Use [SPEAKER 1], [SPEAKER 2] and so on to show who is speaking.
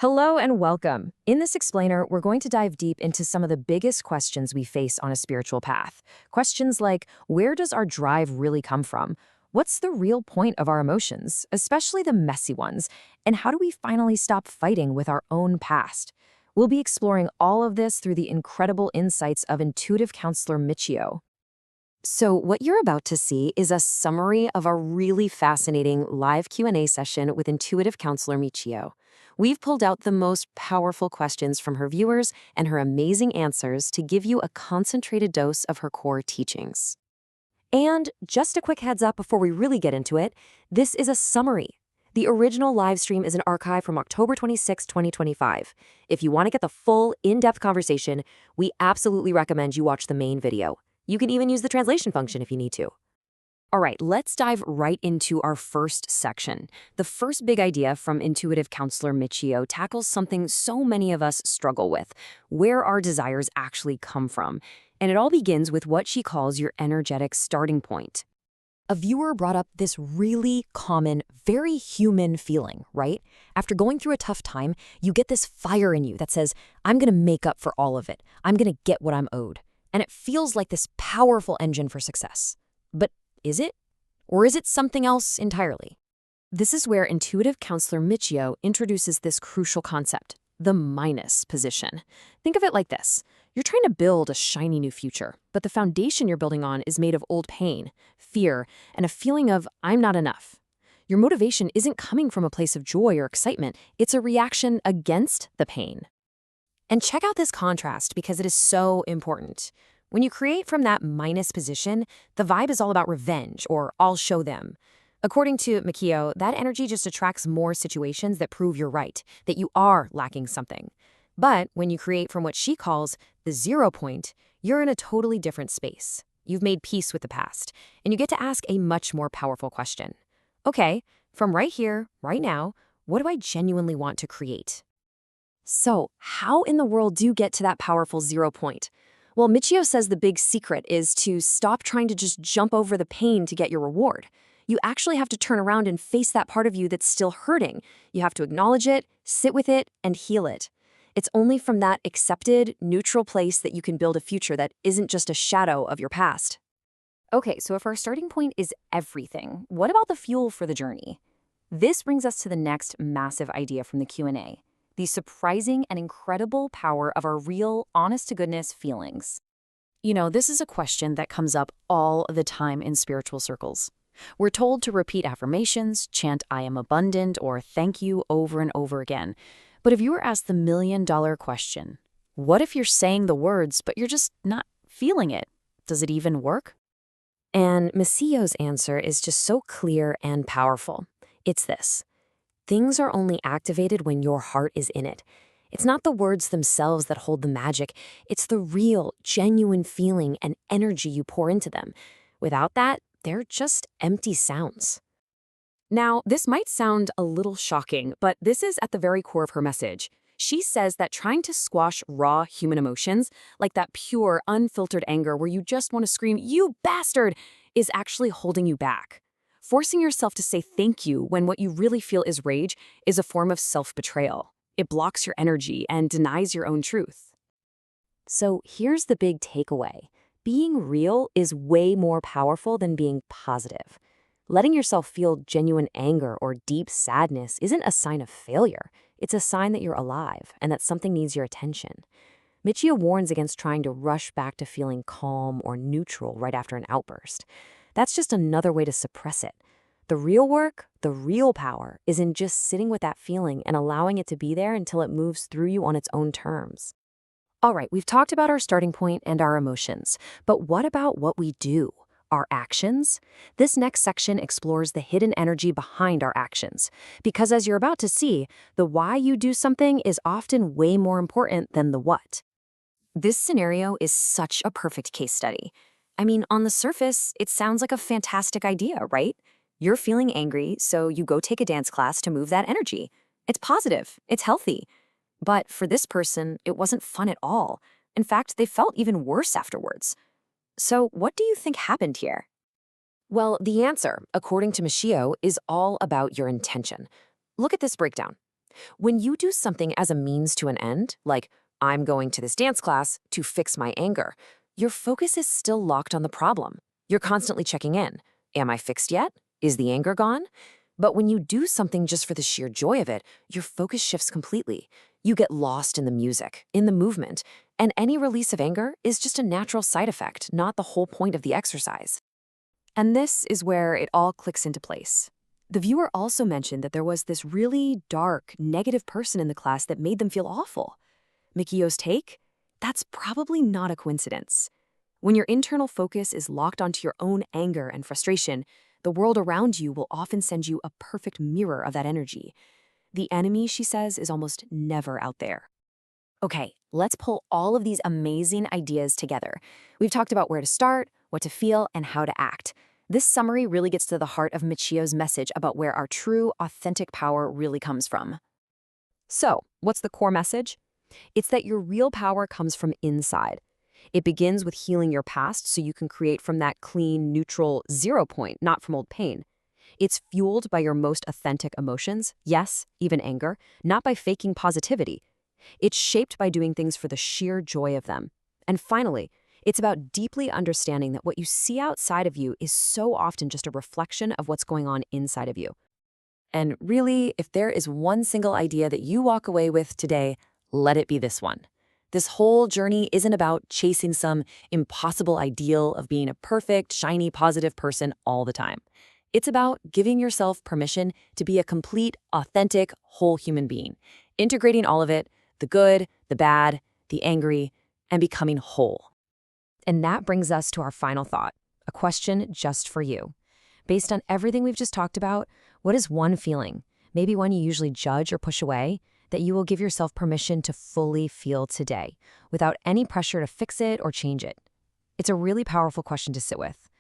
[SPEAKER 1] Hello and welcome. In this explainer, we're going to dive deep into some of the biggest questions we face on a spiritual path. Questions like, where does our drive really come from? What's the real point of our emotions, especially the messy ones? And how do we finally stop fighting with our own past? We'll be exploring all of this through the incredible insights of intuitive counselor Michio. So what you're about to see is a summary of a really fascinating live Q&A session with intuitive counselor Michio. We've pulled out the most powerful questions from her viewers and her amazing answers to give you a concentrated dose of her core teachings. And just a quick heads up before we really get into it, this is a summary. The original live stream is an archive from October 26, 2025. If you want to get the full, in-depth conversation, we absolutely recommend you watch the main video. You can even use the translation function if you need to. All right, let's dive right into our first section. The first big idea from intuitive counselor Michio tackles something so many of us struggle with, where our desires actually come from. And it all begins with what she calls your energetic starting point. A viewer brought up this really common, very human feeling, right? After going through a tough time, you get this fire in you that says, I'm going to make up for all of it. I'm going to get what I'm owed. And it feels like this powerful engine for success. But is it? Or is it something else entirely? This is where intuitive counselor Michio introduces this crucial concept, the minus position. Think of it like this. You're trying to build a shiny new future, but the foundation you're building on is made of old pain, fear, and a feeling of I'm not enough. Your motivation isn't coming from a place of joy or excitement. It's a reaction against the pain. And check out this contrast because it is so important. When you create from that minus position, the vibe is all about revenge or I'll show them. According to Michio, that energy just attracts more situations that prove you're right, that you are lacking something. But when you create from what she calls the 0 point, you're in a totally different space. You've made peace with the past, and you get to ask a much more powerful question. Okay, from right here, right now, what do I genuinely want to create? So, how in the world do you get to that powerful 0 point? Well, Michio says the big secret is to stop trying to just jump over the pain to get your reward. You actually have to turn around and face that part of you that's still hurting. You have to acknowledge it, sit with it, and heal it. It's only from that accepted, neutral place that you can build a future that isn't just a shadow of your past. Okay, so if our starting point is everything, what about the fuel for the journey? This brings us to the next massive idea from the Q&A. The surprising and incredible power of our real, honest-to-goodness feelings. You know, this is a question that comes up all the time in spiritual circles. We're told to repeat affirmations, chant I am abundant, or thank you over and over again. But if you were asked the million-dollar question, what if you're saying the words, but you're just not feeling it? Does it even work? And Michio's answer is just so clear and powerful. It's this. Things are only activated when your heart is in it. It's not the words themselves that hold the magic. It's the real, genuine feeling and energy you pour into them. Without that, they're just empty sounds. Now, this might sound a little shocking, but this is at the very core of her message. She says that trying to squash raw human emotions, like that pure, unfiltered anger where you just want to scream, "You bastard!" is actually holding you back. Forcing yourself to say thank you when what you really feel is rage is a form of self-betrayal. It blocks your energy and denies your own truth. So here's the big takeaway. Being real is way more powerful than being positive. Letting yourself feel genuine anger or deep sadness isn't a sign of failure. It's a sign that you're alive and that something needs your attention. Michio warns against trying to rush back to feeling calm or neutral right after an outburst. That's just another way to suppress it. The real work, the real power, is in just sitting with that feeling and allowing it to be there until it moves through you on its own terms. All right, we've talked about our starting point and our emotions, but what about what we do? Our actions? This next section explores the hidden energy behind our actions, because as you're about to see, the why you do something is often way more important than the what. This scenario is such a perfect case study. I mean, on the surface, it sounds like a fantastic idea, right? You're feeling angry, so you go take a dance class to move that energy. It's positive, it's healthy. But for this person, it wasn't fun at all. In fact, they felt even worse afterwards. So what do you think happened here? Well, the answer, according to Michio, is all about your intention. Look at this breakdown. When you do something as a means to an end, like I'm going to this dance class to fix my anger, your focus is still locked on the problem. You're constantly checking in. Am I fixed yet? Is the anger gone? But when you do something just for the sheer joy of it, your focus shifts completely. You get lost in the music, in the movement, and any release of anger is just a natural side effect, not the whole point of the exercise. And this is where it all clicks into place. The viewer also mentioned that there was this really dark, negative person in the class that made them feel awful. Mikiyo's take? That's probably not a coincidence. When your internal focus is locked onto your own anger and frustration, the world around you will often send you a perfect mirror of that energy. The enemy, she says, is almost never out there. Okay, let's pull all of these amazing ideas together. We've talked about where to start, what to feel, and how to act. This summary really gets to the heart of Michiyo's message about where our true, authentic power really comes from. So, what's the core message? It's that your real power comes from inside. It begins with healing your past so you can create from that clean, neutral, zero point, not from old pain. It's fueled by your most authentic emotions, yes, even anger, not by faking positivity. It's shaped by doing things for the sheer joy of them. And finally, it's about deeply understanding that what you see outside of you is so often just a reflection of what's going on inside of you. And really, if there is one single idea that you walk away with today, let it be this one. This whole journey isn't about chasing some impossible ideal of being a perfect, shiny, positive person all the time. It's about giving yourself permission to be a complete, authentic, whole human being, integrating all of it, the good, the bad, the angry, and becoming whole. And that brings us to our final thought, a question just for you. Based on everything we've just talked about, what is one feeling, maybe one you usually judge or push away, that you will give yourself permission to fully feel today, without any pressure to fix it or change it? It's a really powerful question to sit with.